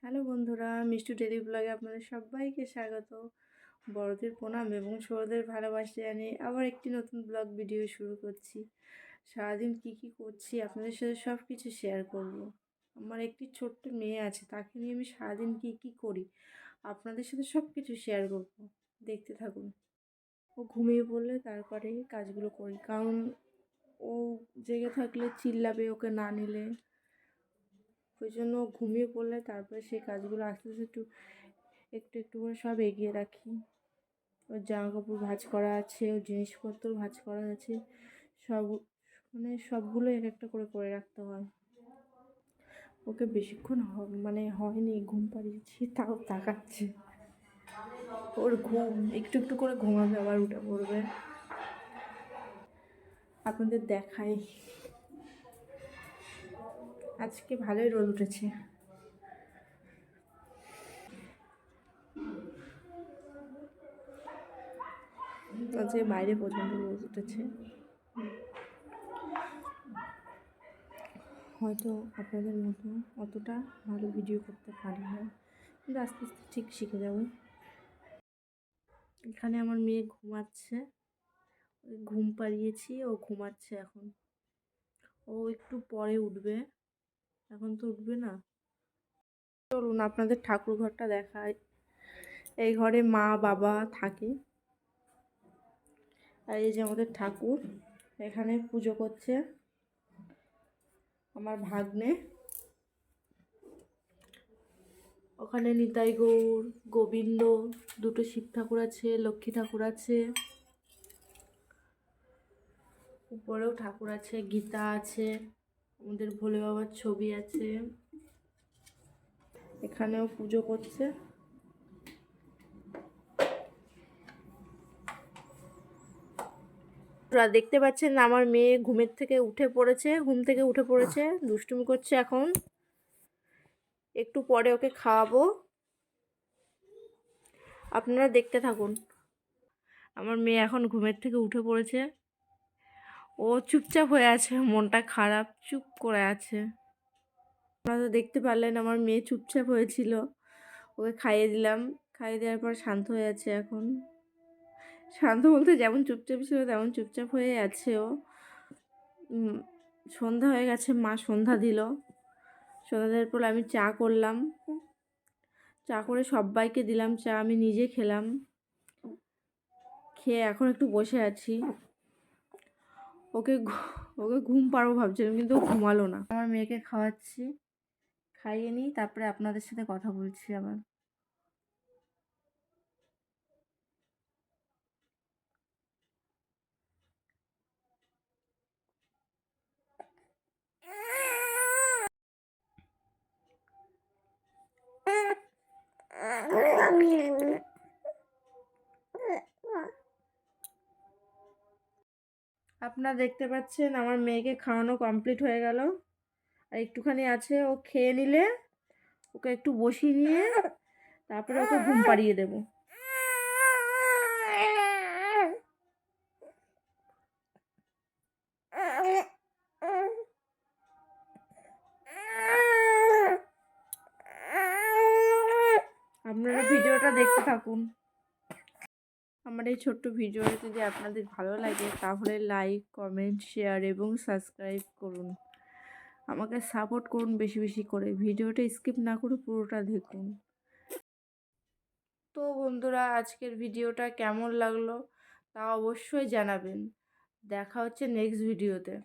Hello বন্ধুরা, Mishtu daily ব্লগে আপনাদের সবাইকে স্বাগত। বড়দের প্রণাম এবং ছোটদের ভালোবাসা জানিয়ে আবার একটি নতুন ব্লগ ভিডিও শুরু করছি। সারাদিন কি করছি আপনাদের সাথে সব কিছু শেয়ার করব। আমার একটি ছোট্ট মেয়ে আছে, তাকে নিয়ে আমি সারাদিন কি করি আপনাদের সাথে সব কিছু শেয়ার করব, দেখতে থাকুন। ও ঘুমিয়ে পড়লে তারপরে কাজগুলো করি, কারণ ও জেগে থাকলে চিল্লাবে ওকে না নিলে। ওই জন্য ঘুমিয়ে পড়লে তারপরে সেই কাজগুলো আস্তে আস্তে একটু করে সব এগিয়ে রাখি। ওর জামা কাপড় ভাঁজ করা আছে, ওর জিনিসপত্র ভাঁজ করা আছে, সব সবগুলো এক একটা করে রাখতে হয়। ওকে বেশিক্ষণ হয়নি ঘুম পাড়িয়েছি, তাও তাকাচ্ছে। ওর ঘুম একটু করে ঘুমাবে, আবার উঠে পড়বে। আপনাদের দেখাই, আজকে ভালোই রোদ উঠেছে। আজকে বাইরে পর্যন্ত রোদ উঠেছে। হয়তো আপনাদের মতো অতটা ভালো ভিডিও করতে পারি না, কিন্তু আস্তে আস্তে ঠিক শিখে যাব। এখানে আমার মেয়ে ঘুমাচ্ছে, ঘুম পাড়িয়েছি, ও ঘুমাচ্ছে এখন। ও একটু পরে উঠবে, এখন তো উঠবে না। চলুন আপনাদের ঠাকুর ঘরটা দেখায়। এই ঘরে মা বাবা থাকে, আর এই যে আমাদের ঠাকুর, এখানে পুজো করছে আমার ভাগ্নে। ওখানে নিতাই গৌর, গোবিন্দ, দুটো শিব ঠাকুর আছে, লক্ষ্মী ঠাকুর আছে, উপরেও ঠাকুর আছে, গীতা আছে, আমাদের ভোলে বাবার ছবি আছে। এখানেও পুজো করছে। দেখতে পাচ্ছেন আমার মেয়ে ঘুম থেকে উঠে পড়েছে, দুষ্টুমি করছে। এখন একটু পরে ওকে খাওয়াবো, আপনারা দেখতে থাকুন। আমার মেয়ে এখন ঘুমের থেকে উঠে পড়েছে, ও চুপচাপ হয়ে আছে, মনটা খারাপ, চুপ করে আছে। আপনারা তো দেখতে পারলেন আমার মেয়ে চুপচাপ হয়েছিল, ওকে খাইয়ে দিলাম, খাইয়ে দেওয়ার পর শান্ত হয়ে আছে। এখন শান্ত বলতে যেমন চুপচাপ ছিল তেমন চুপচাপ হয়ে আছে ও। সন্ধ্যা হয়ে গেছে, মা সন্ধ্যা দিল। সন্ধ্যা দেওয়ার পর আমি চা করলাম, চা করে সবাইকে দিলাম, চা আমি নিজে খেলাম। খেয়ে এখন একটু বসে আছি। ওকে ঘুম পাড়বো ভাবছিলাম, কিন্তু ও ঘুমালো না। আমার মেয়েকে খাওয়াচ্ছি, খাইয়ে নিই, তারপরে আপনাদের সাথে কথা বলছি আবার। আপনারা দেখতে পাচ্ছেন আমার মেয়েকে খাওয়ানো কমপ্লিট হয়ে গেল, আর একটুখানি আছে। ও খেয়ে নিলে ওকে একটু বসিয়ে নিয়ে তারপরে ওকে ঘুম পাড়িয়ে দেব। আপনারা ভিডিওটা দেখতে থাকুন। আমার এই ছোট্ট ভিডিওটা যদি আপনাদের ভালো লাগে তাহলে লাইক, কমেন্ট, শেয়ার এবং সাবস্ক্রাইব করুন। আমাকে সাপোর্ট করুন বেশি বেশি করে, ভিডিওটা স্কিপ না করে পুরোটা দেখুন। তো বন্ধুরা, আজকের ভিডিওটা কেমন লাগলো তা অবশ্যই জানাবেন। দেখা হচ্ছে নেক্সট ভিডিওতে।